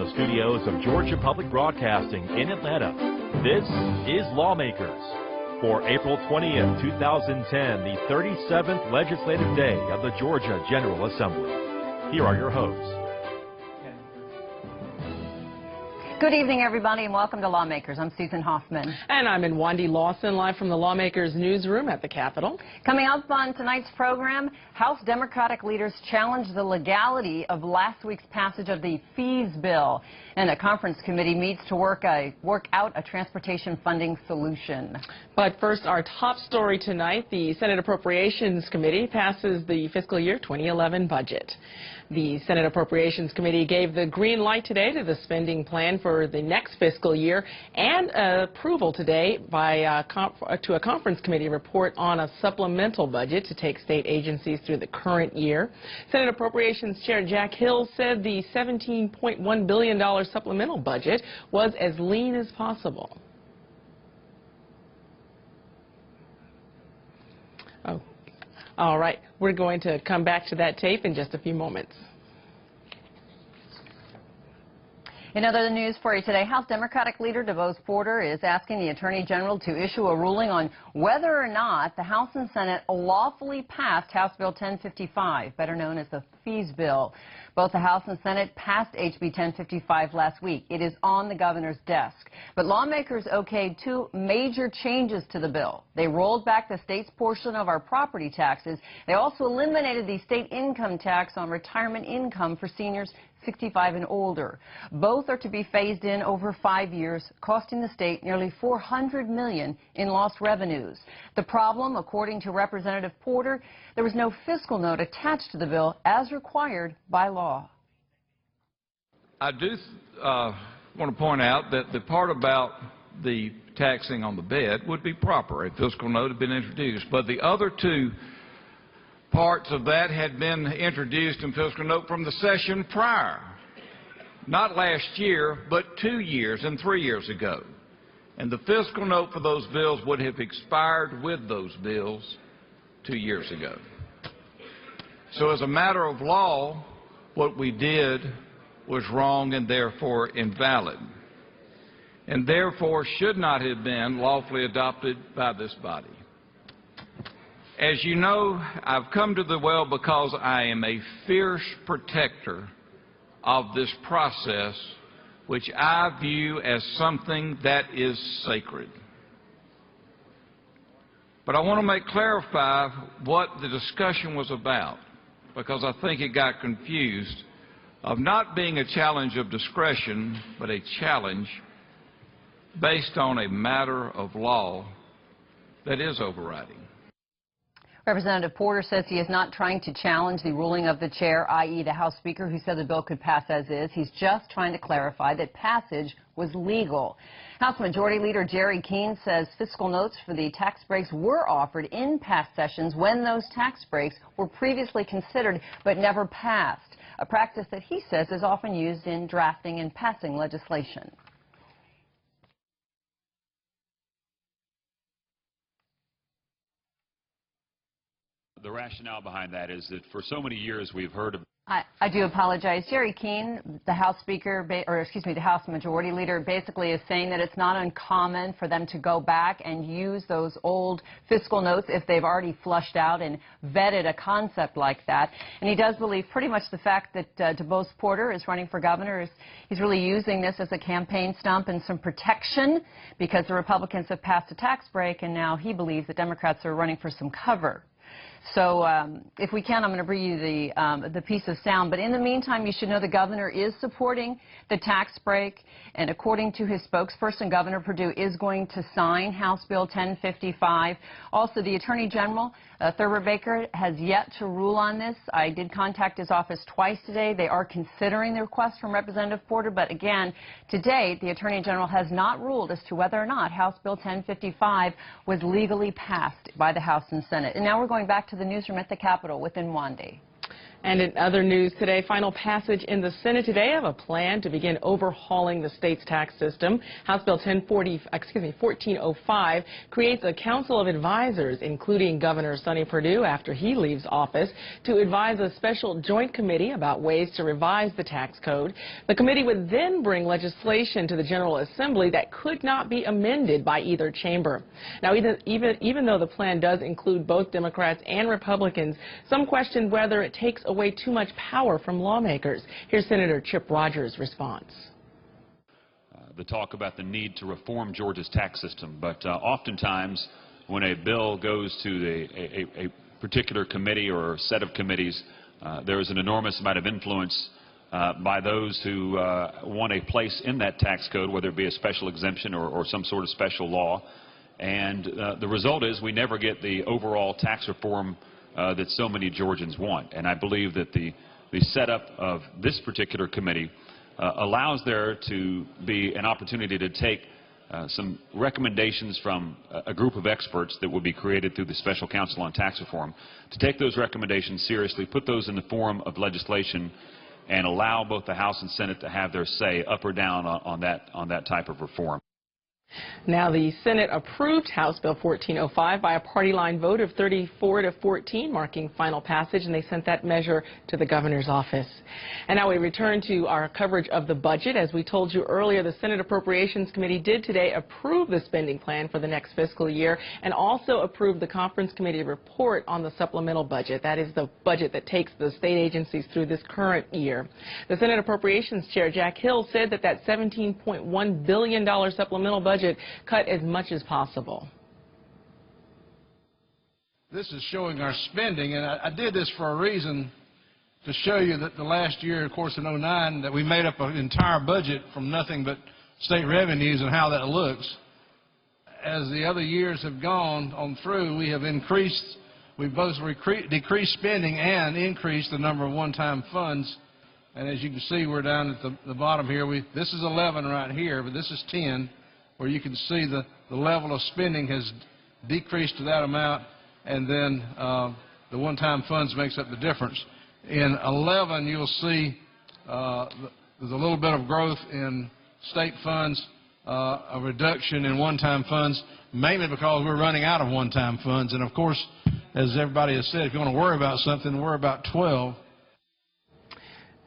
the studios of Georgia Public Broadcasting in Atlanta, this is Lawmakers. For April 20th, 2010, the 37th legislative day of the Georgia General Assembly. Here are your hosts. Good evening, everybody, and welcome to Lawmakers. I'm Susan Hoffman. And I'm Wendy Lawson, live from the Lawmakers newsroom at the Capitol. Coming up on tonight's program, House Democratic leaders challenge the legality of last week's passage of the fees bill, and a conference committee meets to work out a transportation funding solution. But first, our top story tonight, the Senate Appropriations Committee passes the fiscal year 2011 budget. The Senate Appropriations Committee gave the green light today to the spending plan for the next fiscal year and approval today to a conference committee report on a supplemental budget to take state agencies through the current year. Senate Appropriations Chair Jack Hill said the $17.1 billion supplemental budget was as lean as possible. Oh, all right. We're going to come back to that tape in just a few moments. In other news for you today, House Democratic leader DeVos Porter is asking the Attorney General to issue a ruling on whether or not the House and Senate lawfully passed House Bill 1055, better known as the fees bill. Both the House and Senate passed HB 1055 last week. It is on the governor's desk. But lawmakers okayed two major changes to the bill. They rolled back the state's portion of our property taxes. They also eliminated the state income tax on retirement income for seniors 65 and older. Both are to be phased in over 5 years, costing the state nearly $400 million in lost revenues. The problem, according to Representative Porter, there was no fiscal note attached to the bill as required by law. I do want to point out that the part about the taxing on the bed would be proper. A fiscal note had been introduced, but the other two parts of that had been introduced in fiscal note from the session prior. Not last year, but 2 years and 3 years ago. And the fiscal note for those bills would have expired with those bills 2 years ago. So as a matter of law, what we did was wrong and therefore invalid, and therefore should not have been lawfully adopted by this body. As you know, I've come to the well because I am a fierce protector of this process, which I view as something that is sacred. But I want to clarify what the discussion was about, because I think it got confused, of not being a challenge of discretion, but a challenge based on a matter of law that is overriding. Representative Porter says he is not trying to challenge the ruling of the chair, i.e. the House Speaker, who said the bill could pass as is. He's just trying to clarify that passage was legal. House Majority Leader Jerry Keene says fiscal notes for the tax breaks were offered in past sessions when those tax breaks were previously considered but never passed, a practice that he says is often used in drafting and passing legislation. The rationale behind that is that for so many years we've heard of... I do apologize. Jerry Keene, the House Speaker, the House Majority Leader, basically is saying that it's not uncommon for them to go back and use those old fiscal notes if they've already flushed out and vetted a concept like that. And he does believe pretty much the fact that DeVos Porter is running for governor, he's really using this as a campaign stump and some protection because the Republicans have passed a tax break, and now he believes that Democrats are running for some cover. So if we can, I'm going to bring you the piece of sound. But in the meantime, you should know the governor is supporting the tax break. And according to his spokesperson, Governor Perdue is going to sign House Bill 1055. Also, the Attorney General, Thurber Baker, has yet to rule on this. I did contact his office twice today. They are considering the request from Representative Porter. But again, to date, the Attorney General has not ruled as to whether or not House Bill 1055 was legally passed by the House and Senate. And now we're going back to the newsroom at the Capitol with Wendy. And in other news today, final passage in the Senate today of a plan to begin overhauling the state's tax system. House Bill 1405 creates a council of advisors, including Governor Sonny Perdue after he leaves office, to advise a special joint committee about ways to revise the tax code. The committee would then bring legislation to the General Assembly that could not be amended by either chamber. Now, even though the plan does include both Democrats and Republicans, some question whether it takes away too much power from lawmakers. Here's Senator Chip Rogers' response. The talk about the need to reform Georgia's tax system, but oftentimes when a bill goes to a particular committee or set of committees, there is an enormous amount of influence by those who want a place in that tax code, whether it be a special exemption or some sort of special law. And the result is we never get the overall tax reform that so many Georgians want. And I believe that the setup of this particular committee allows there to be an opportunity to take some recommendations from a group of experts that will be created through the Special Counsel on Tax Reform, to take those recommendations seriously, put those in the form of legislation, and allow both the House and Senate to have their say up or down on that type of reform. Now, the Senate approved House Bill 1405 by a party line vote of 34 to 14, marking final passage, and they sent that measure to the governor's office. And now we return to our coverage of the budget. As we told you earlier, the Senate Appropriations Committee did today approve the spending plan for the next fiscal year and also approved the Conference Committee report on the supplemental budget. That is the budget that takes the state agencies through this current year. The Senate Appropriations Chair, Jack Hill, said that $17.1 billion supplemental budget cut as much as possible. This is showing our spending, and I did this for a reason, to show you that the last year, of course, in 2009, that we made up an entire budget from nothing but state revenues and how that looks. As the other years have gone on through, we have increased, we've both decreased spending and increased the number of one-time funds. And as you can see, we're down at the bottom here. This is 11 right here, but this is 10. Where you can see the level of spending has decreased to that amount, and then the one-time funds makes up the difference. In 11, you'll see there's a little bit of growth in state funds, a reduction in one-time funds, mainly because we're running out of one-time funds. And, of course, as everybody has said, if you want to worry about something, worry about 12.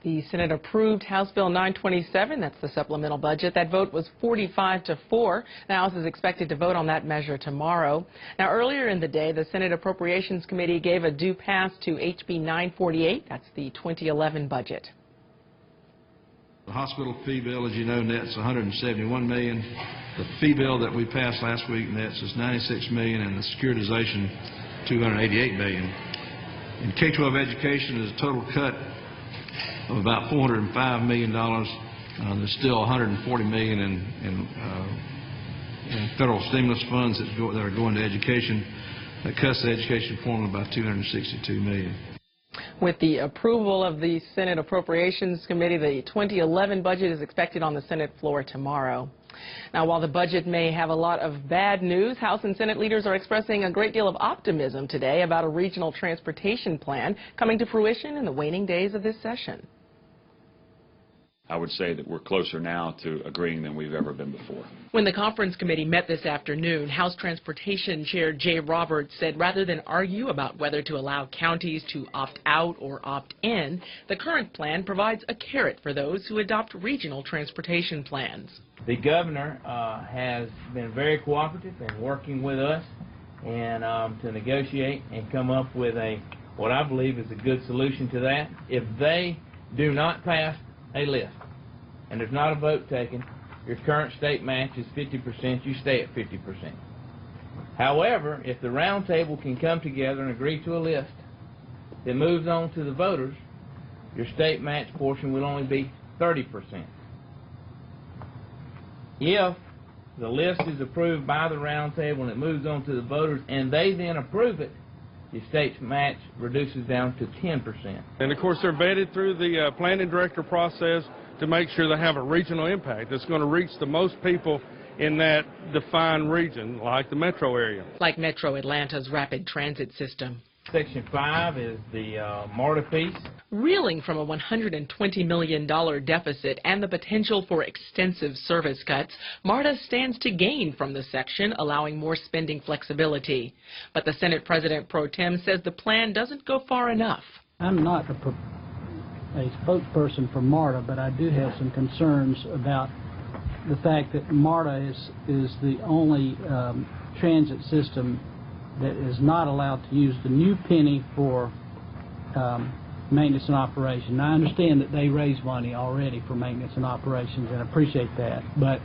The Senate approved House Bill 927, that's the supplemental budget. That vote was 45 to 4. The House is expected to vote on that measure tomorrow. Now, earlier in the day, the Senate Appropriations Committee gave a due pass to HB 948. That's the 2011 budget. The hospital fee bill, as you know, nets $171 million. The fee bill that we passed last week nets is $96 million, and the securitization, $288 million. In K-12 education is a total cut of about $405 million. There's still $140 million in federal stimulus funds that are going to education. That cuts the education formula by $262 million. With the approval of the Senate Appropriations Committee, the 2011 budget is expected on the Senate floor tomorrow. Now, while the budget may have a lot of bad news, House and Senate leaders are expressing a great deal of optimism today about a regional transportation plan coming to fruition in the waning days of this session. I would say that we're closer now to agreeing than we've ever been before. When the Conference Committee met this afternoon, House Transportation Chair Jay Roberts said rather than argue about whether to allow counties to opt out or opt in, the current plan provides a carrot for those who adopt regional transportation plans. The governor has been very cooperative in working with us and to negotiate and come up with what I believe is a good solution to that. If they do not pass a list and there's not a vote taken, your current state match is 50%, you stay at 50%. However, if the roundtable can come together and agree to a list that moves on to the voters, your state match portion will only be 30%. If the list is approved by the roundtable and it moves on to the voters and they then approve it, your state's match reduces down to 10%. And of course they're vetted through the planning director process to make sure they have a regional impact that's going to reach the most people in that defined region, like the metro area. Like Metro Atlanta's rapid transit system. Section 5 is the MARTA piece. Reeling from a $120 million deficit and the potential for extensive service cuts, MARTA stands to gain from the section, allowing more spending flexibility. But the Senate President Pro Tem says the plan doesn't go far enough. I'm not a spokesperson for MARTA, but I do have some concerns about the fact that MARTA is the only transit system that is not allowed to use the new penny for maintenance and operation. Now, I understand that they raise money already for maintenance and operations, and I appreciate that. But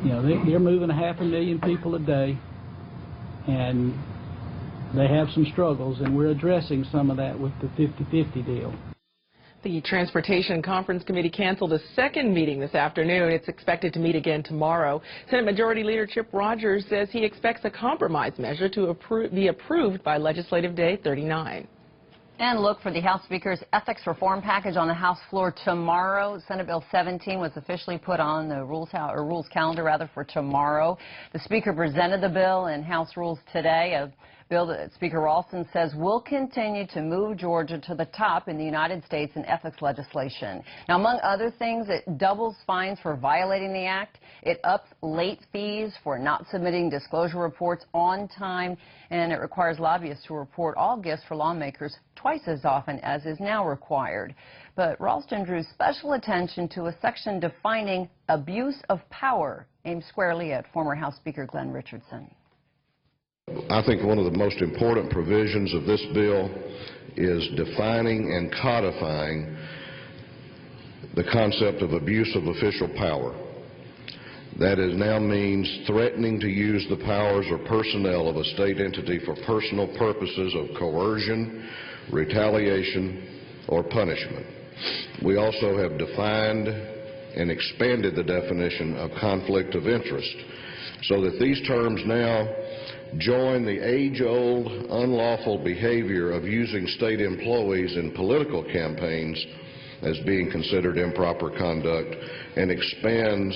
you know, they're moving 500,000 people a day, and they have some struggles, and we're addressing some of that with the 50-50 deal. The Transportation Conference Committee canceled a second meeting this afternoon. It's expected to meet again tomorrow. Senate Majority Leader Chip Rogers says he expects a compromise measure to be approved by Legislative Day 39. And look for the House Speaker's ethics reform package on the House floor tomorrow. Senate Bill 17 was officially put on the rules calendar for tomorrow. The Speaker presented the bill in House Rules today, a bill that Speaker Ralston says will continue to move Georgia to the top in the United States in ethics legislation. Now, among other things, it doubles fines for violating the act. It ups late fees for not submitting disclosure reports on time, and it requires lobbyists to report all gifts for lawmakers twice as often as is now required. But Ralston drew special attention to a section defining abuse of power, aimed squarely at former House Speaker Glenn Richardson. I think one of the most important provisions of this bill is defining and codifying the concept of abuse of official power. That now means threatening to use the powers or personnel of a state entity for personal purposes of coercion, retaliation, or punishment. We also have defined and expanded the definition of conflict of interest so that these terms now join the age-old unlawful behavior of using state employees in political campaigns as being considered improper conduct, and expands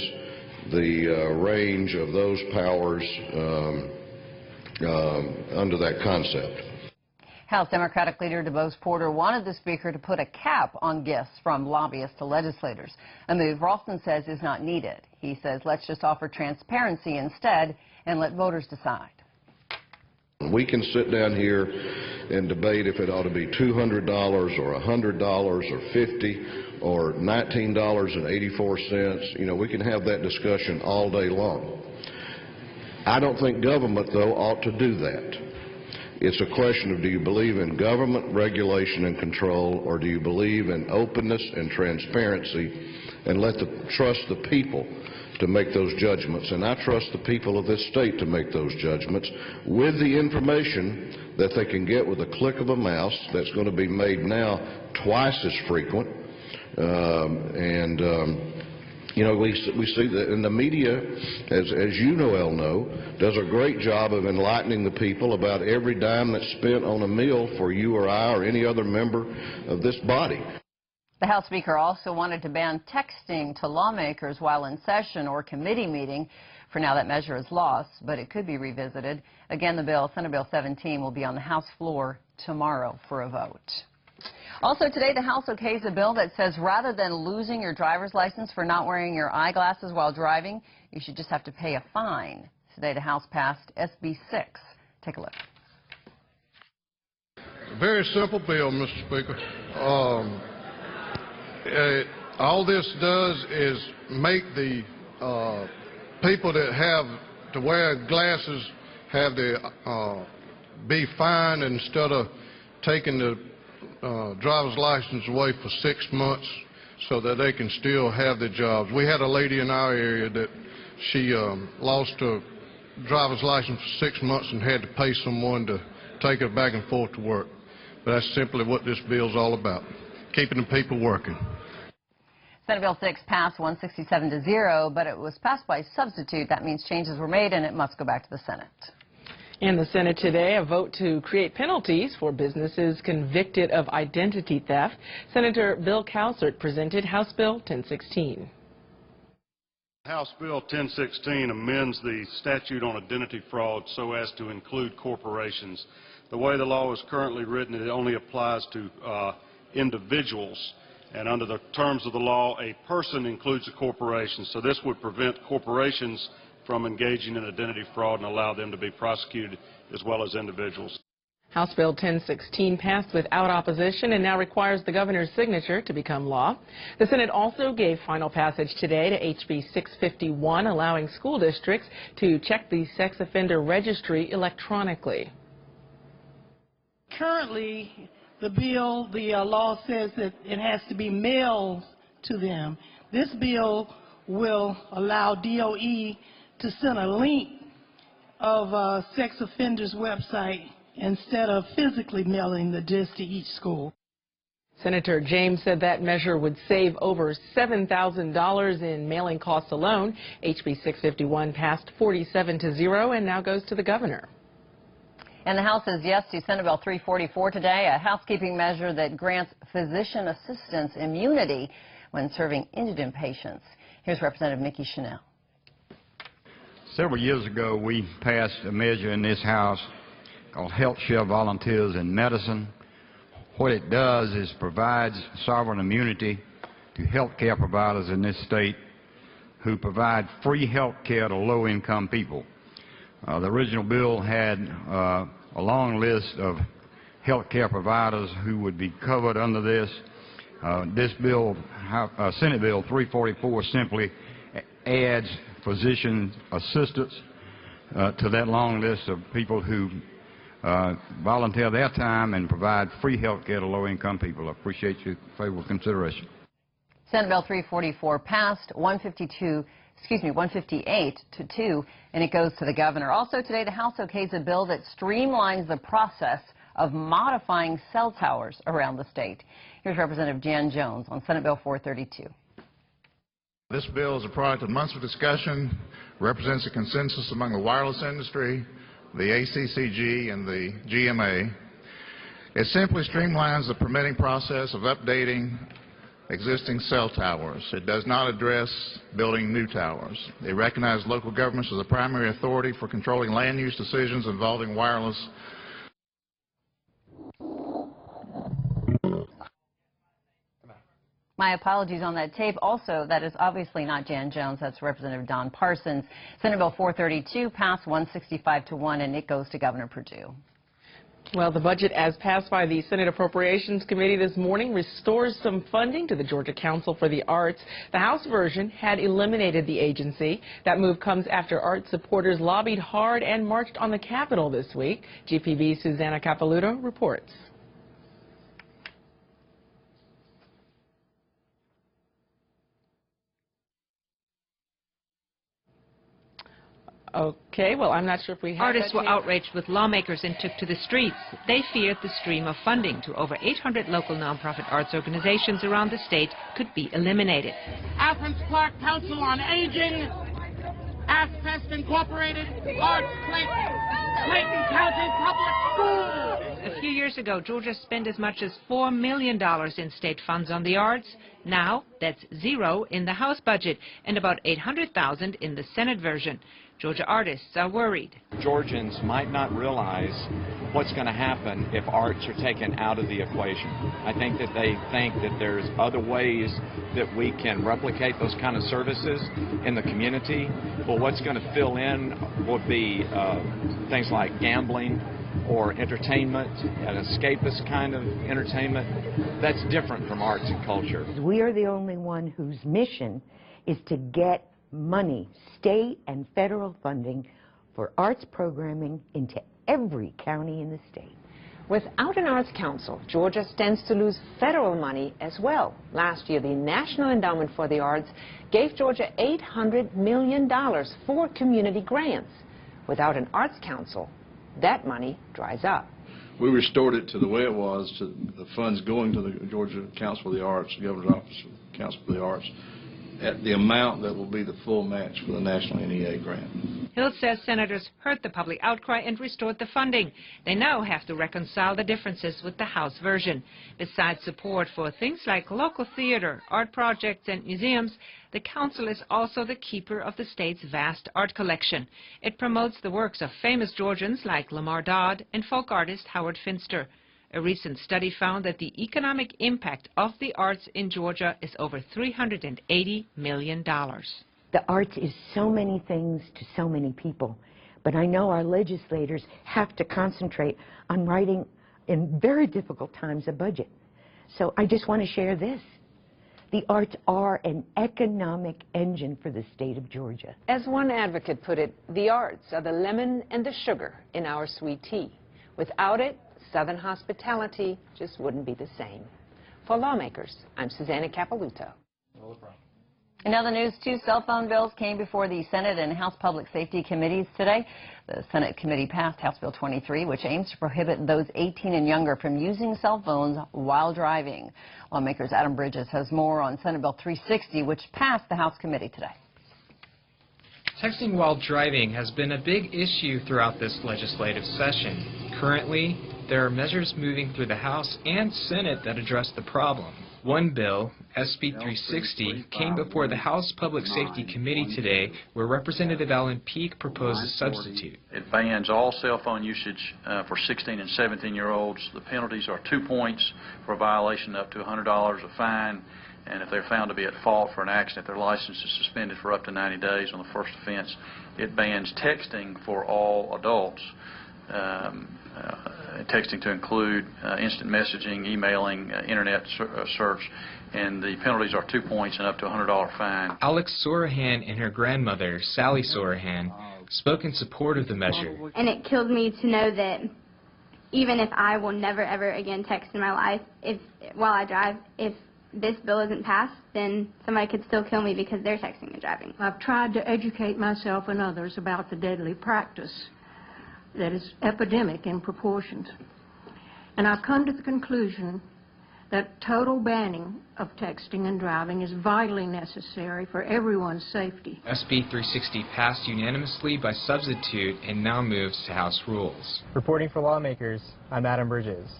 the range of those powers under that concept. House Democratic Leader DeBose Porter wanted the Speaker to put a cap on gifts from lobbyists to legislators, a move Ralston says is not needed. He says, let's just offer transparency instead and let voters decide. We can sit down here and debate if it ought to be $200 or $100 or $50 or $19.84. You know, we can have that discussion all day long. I don't think government, though, ought to do that. It's a question of, do you believe in government regulation and control, or do you believe in openness and transparency and trust the people to make those judgments? And I trust the people of this state to make those judgments with the information that they can get with a click of a mouse. That's going to be made now twice as frequent. You know, we see that in the media, as you, Noel, know, does a great job of enlightening the people about every dime that's spent on a meal for you or I or any other member of this body. The House Speaker also wanted to ban texting to lawmakers while in session or committee meeting. For now, that measure is lost, but it could be revisited. Again, the bill, Senate Bill 17, will be on the House floor tomorrow for a vote. Also today, the House okays a bill that says rather than losing your driver's license for not wearing your eyeglasses while driving, you should just have to pay a fine. Today, the House passed SB 6. Take a look. Very simple bill, Mr. Speaker. All this does is make the people that have to wear glasses have to be fined instead of taking the driver's license away for 6 months so that they can still have their jobs. We had a lady in our area that she lost her driver's license for 6 months and had to pay someone to take her back and forth to work. But that's simply what this bill's all about, keeping the people working. Senate Bill 6 passed 167-0, but it was passed by substitute. That means changes were made and it must go back to the Senate. In the Senate today, a vote to create penalties for businesses convicted of identity theft. Senator Bill Cowsert presented House Bill 1016. House Bill 1016 amends the statute on identity fraud so as to include corporations. The way the law is currently written, it only applies to individuals, and under the terms of the law, a person includes a corporation. So this would prevent corporations from engaging in identity fraud and allow them to be prosecuted as well as individuals. House Bill 1016 passed without opposition and now requires the governor's signature to become law. The Senate also gave final passage today to HB 651, allowing school districts to check the sex offender registry electronically. Currently, the law says that it has to be mailed to them. This bill will allow DOE to send a link of a sex offender's website instead of physically mailing the disc to each school. Senator James said that measure would save over $7,000 in mailing costs alone. HB 651 passed 47-0 and now goes to the governor. And the House says yes to Senate Bill 344 today, a housekeeping measure that grants physician assistants immunity when serving indigent patients. Here's Representative Mickey Chanel. Several years ago, we passed a measure in this House called Health Share Volunteers in Medicine. What it does is provides sovereign immunity to health care providers in this state who provide free health care to low-income people. The original bill had a long list of health care providers who would be covered under this. This bill, Senate Bill 344, simply adds physician assistants to that long list of people who volunteer their time and provide free health care to low-income people. I appreciate your favorable consideration. Senate Bill 344 passed 158-2, and it goes to the governor. Also today, the House okays a bill that streamlines the process of modifying cell towers around the state. Here's Representative Jan Jones on Senate Bill 432. This bill is a product of months of discussion, represents a consensus among the wireless industry, the ACCG, and the GMA. It simply streamlines the permitting process of updating existing cell towers. It does not address building new towers. It recognizes local governments as the primary authority for controlling land use decisions involving wireless. My apologies on that tape. Also, that is obviously not Jan Jones. That's Representative Don Parsons. Senate Bill 432 passed 165-1, and it goes to Governor Perdue. Well, the budget as passed by the Senate Appropriations Committee this morning restores some funding to the Georgia Council for the Arts. The House version had eliminated the agency. That move comes after art supporters lobbied hard and marched on the Capitol this week. GPB's Susanna Capelouto reports. Okay, well, I'm not sure if we have Artists were outraged with lawmakers and took to the streets. They feared the stream of funding to over 800 local nonprofit arts organizations around the state could be eliminated. Athens Clark Council on Aging, Aspest Incorporated, Arts Clayton County Public Schools. A few years ago, Georgia spent as much as $4 million in state funds on the arts. Now, that's zero in the House budget and about $800,000 in the Senate version. Georgia artists are worried. Georgians might not realize what's going to happen if arts are taken out of the equation. I think that they think that there's other ways that we can replicate those kind of services in the community. But what's going to fill in will be things like gambling or entertainment, an escapist kind of entertainment. That's different from arts and culture. We are the only one whose mission is to get money, state and federal funding for arts programming into every county in the state. Without an arts council, Georgia stands to lose federal money as well. Last year, the National Endowment for the Arts gave Georgia $800 million for community grants. Without an arts council, that money dries up. We restored it to the way it was, to the funds going to the Georgia Council for the Arts, the Governor's Office of Council for the Arts, at the amount that will be the full match for the National NEA grant. Hill says senators heard the public outcry and restored the funding. They now have to reconcile the differences with the House version. Besides support for things like local theater, art projects, and museums, the council is also the keeper of the state's vast art collection. It promotes the works of famous Georgians like Lamar Dodd and folk artist Howard Finster. A recent study found that the economic impact of the arts in Georgia is over $380 million. The arts is so many things to so many people, but I know our legislators have to concentrate on writing, in very difficult times, a budget. So I just want to share this. The arts are an economic engine for the state of Georgia. As one advocate put it, the arts are the lemon and the sugar in our sweet tea. Without it, Southern hospitality just wouldn't be the same. For Lawmakers, I'm Susanna Capilouto. In other news, 2 cell phone bills came before the Senate and House Public Safety Committees today. The Senate committee passed House Bill 23, which aims to prohibit those 18 and younger from using cell phones while driving. Lawmakers Adam Bridges has more on Senate Bill 360, which passed the House committee today. Texting while driving has been a big issue throughout this legislative session. Currently, there are measures moving through the House and Senate that address the problem. One bill, SB 360, came before the House Public Safety Committee today, where Representative Alan Peake proposed a substitute. It bans all cell phone usage for 16 and 17-year-olds. The penalties are 2 points for a violation, up to $100 a fine, and if they're found to be at fault for an accident, their license is suspended for up to 90 days on the first offense. It bans texting for all adults. Texting to include instant messaging, emailing, internet search, and the penalties are 2 points and up to a $100 fine. Alex Sorahan and her grandmother, Sally Sorahan, spoke in support of the measure. And it killed me to know that even if I will never ever again text in my life, while I drive, if this bill isn't passed, then somebody could still kill me because they're texting and driving. I've tried to educate myself and others about the deadly practice that is epidemic in proportions. And I've come to the conclusion that total banning of texting and driving is vitally necessary for everyone's safety. SB 360 passed unanimously by substitute and now moves to House rules. Reporting for Lawmakers, I'm Adam Bridges.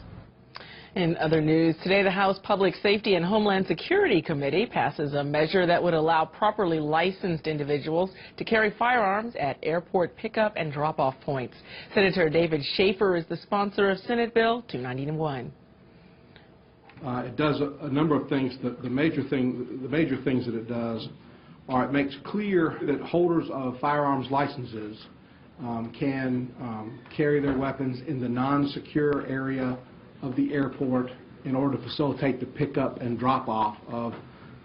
In other news, today the House Public Safety and Homeland Security Committee passes a measure that would allow properly licensed individuals to carry firearms at airport pickup and drop-off points. Senator David Schaefer is the sponsor of Senate Bill 291. It does a number of things. The major things that it does are it makes clear that holders of firearms licenses can carry their weapons in the non-secure area of the airport in order to facilitate the pickup and drop-off of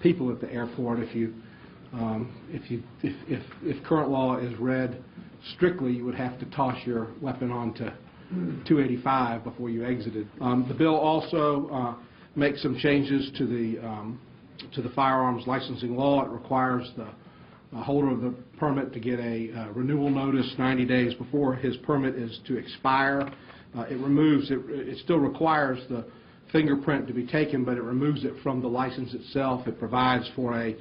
people at the airport. If current law is read strictly, you would have to toss your weapon onto 285 before you exited. The bill also makes some changes to the firearms licensing law. It requires the holder of the permit to get a renewal notice 90 days before his permit is to expire. It still requires the fingerprint to be taken, but it removes it from the license itself. It provides for a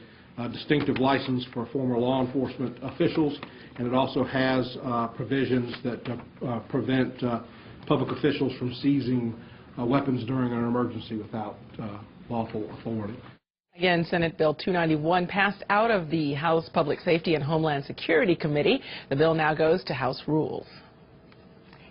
distinctive license for former law enforcement officials, and it also has provisions that prevent public officials from seizing weapons during an emergency without lawful authority. Again, Senate Bill 291 passed out of the House Public Safety and Homeland Security Committee. The bill now goes to House Rules.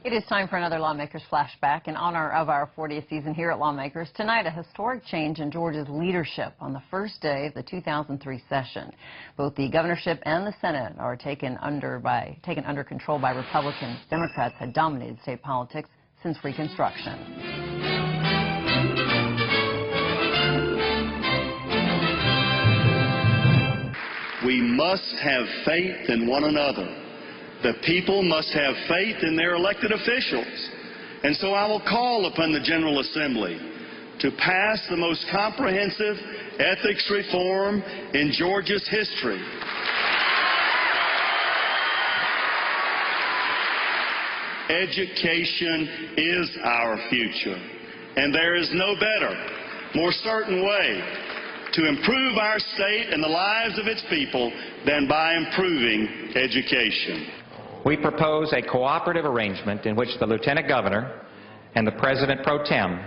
It is time for another Lawmakers Flashback in honor of our 40th season here at Lawmakers. Tonight, a historic change in Georgia's leadership on the first day of the 2003 session. Both the governorship and the Senate are taken under control by Republicans. Democrats had dominated state politics since Reconstruction. We must have faith in one another. The people must have faith in their elected officials. And so I will call upon the General Assembly to pass the most comprehensive ethics reform in Georgia's history. Education is our future, and there is no better, more certain way to improve our state and the lives of its people than by improving education. We propose a cooperative arrangement in which the Lieutenant Governor and the President Pro Tem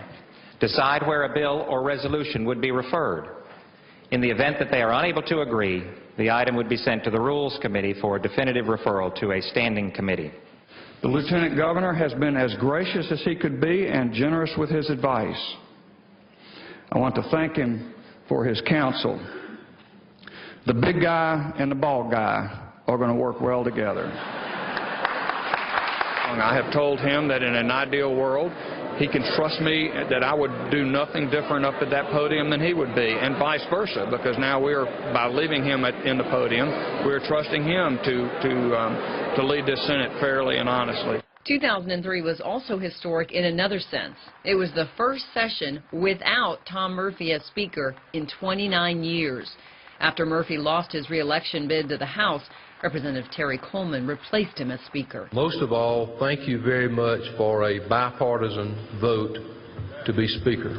decide where a bill or resolution would be referred. In the event that they are unable to agree, the item would be sent to the Rules Committee for definitive referral to a standing committee. The Lieutenant Governor has been as gracious as he could be and generous with his advice. I want to thank him for his counsel. The big guy and the bald guy are going to work well together. I have told him that in an ideal world, he can trust me that I would do nothing different up at that podium than he would be, and vice versa, because now by leaving him in the podium, we're trusting him to lead this Senate fairly and honestly. 2003 was also historic in another sense. It was the first session without Tom Murphy as Speaker in 29 years. After Murphy lost his re-election bid to the House, Representative Terry Coleman replaced him as Speaker. Most of all, thank you very much for a bipartisan vote to be Speaker.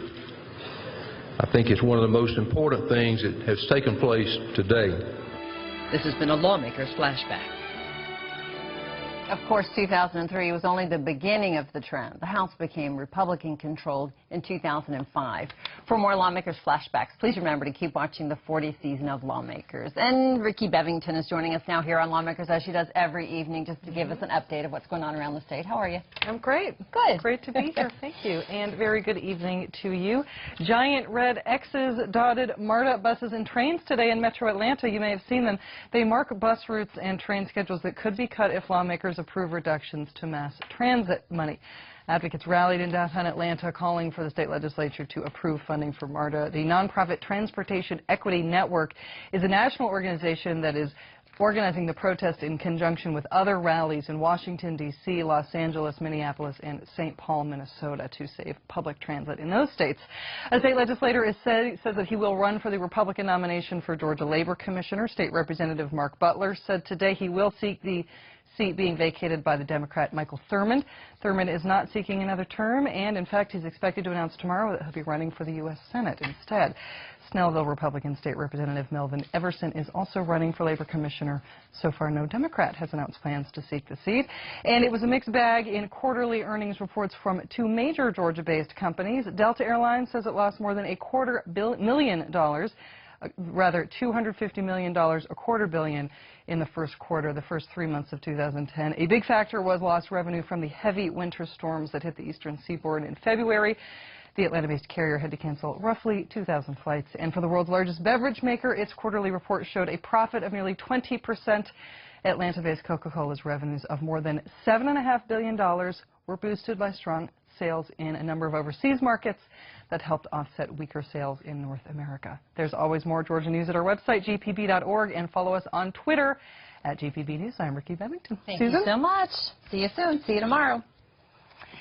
I think it's one of the most important things that has taken place today. This has been a Lawmakers Flashback. Of course, 2003 was only the beginning of the trend. The House became Republican-controlled in 2005. For more Lawmakers Flashbacks, please remember to keep watching the 40th season of Lawmakers. And Ricky Bevington is joining us now here on Lawmakers, as she does every evening, just to give us an update of what's going on around the state. How are you? I'm great. Good. Great to be here. Thank you. And very good evening to you. Giant red X's dotted MARTA buses and trains today in Metro Atlanta. You may have seen them. They mark bus routes and train schedules that could be cut if lawmakers approve reductions to mass transit money. Advocates rallied in downtown Atlanta calling for the state legislature to approve funding for MARTA. The nonprofit Transportation Equity Network is a national organization that is organizing the protest in conjunction with other rallies in Washington, D.C., Los Angeles, Minneapolis, and St. Paul, Minnesota to save public transit in those states. A state legislator says that he will run for the Republican nomination for Georgia Labor Commissioner. State Representative Mark Butler said today he will seek the seat being vacated by the Democrat Michael Thurmond. Thurmond is not seeking another term, and in fact he's expected to announce tomorrow that he'll be running for the U.S. Senate instead. Snellville Republican State Representative Melvin Everson is also running for Labor Commissioner. So far, no Democrat has announced plans to seek the seat. And it was a mixed bag in quarterly earnings reports from two major Georgia-based companies. Delta Airlines says it lost more than $250 million, rather $250 million, $250 million in the first quarter, the first 3 months of 2010. A big factor was lost revenue from the heavy winter storms that hit the eastern seaboard in February. The Atlanta-based carrier had to cancel roughly 2,000 flights. And for the world's largest beverage maker, its quarterly report showed a profit of nearly 20%. Atlanta-based Coca-Cola's revenues of more than $7.5 billion were boosted by strong sales in a number of overseas markets that helped offset weaker sales in North America. There's always more Georgia news at our website, gpb.org, and follow us on Twitter at GPB News. I'm Ricky Bevington. Thank Susan? you so much. See you soon. See you tomorrow.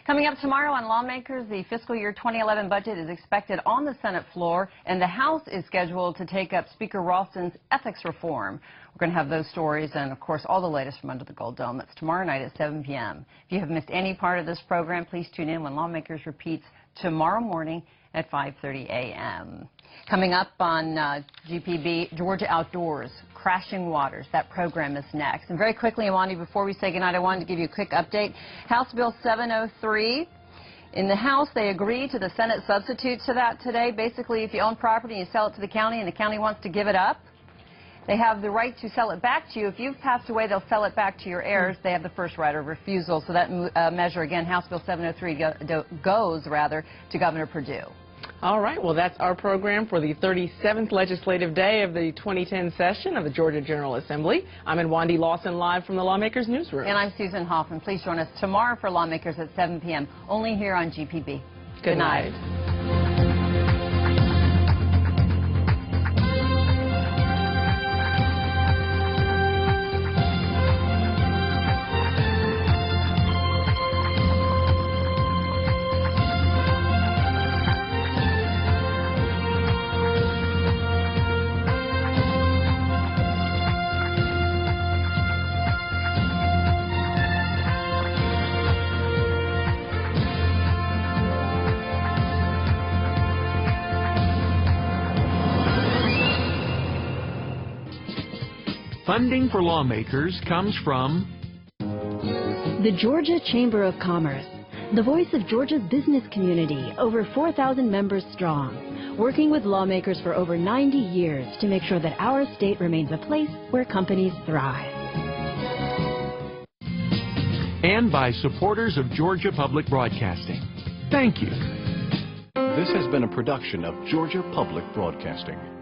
Coming up tomorrow on Lawmakers, the fiscal year 2011 budget is expected on the Senate floor, and the House is scheduled to take up Speaker Ralston's ethics reform. We're going to have those stories and, of course, all the latest from Under the Gold Dome. That's tomorrow night at 7 p.m. If you have missed any part of this program, please tune in when Lawmakers repeats tomorrow morning at 5:30 a.m. Coming up on GPB, Georgia Outdoors, Crashing Waters. That program is next. And very quickly, Amani, before we say goodnight, I wanted to give you a quick update. House Bill 703. In the House, they agreed to the Senate substitute to that today. Basically, if you own property and you sell it to the county and the county wants to give it up, they have the right to sell it back to you. If you've passed away, they'll sell it back to your heirs. They have the first right of refusal. So that measure, again, House Bill 703 goes to Governor Perdue. All right, well, that's our program for the 37th legislative day of the 2010 session of the Georgia General Assembly. I'm Wandy Lawson, live from the Lawmakers Newsroom. And I'm Susan Hoffman. Please join us tomorrow for Lawmakers at 7 p.m., only here on GPB. Good night. Funding for Lawmakers comes from The Georgia Chamber of Commerce, the voice of Georgia's business community, over 4,000 members strong, working with lawmakers for over 90 years to make sure that our state remains a place where companies thrive. And by supporters of Georgia Public Broadcasting. Thank you. This has been a production of Georgia Public Broadcasting.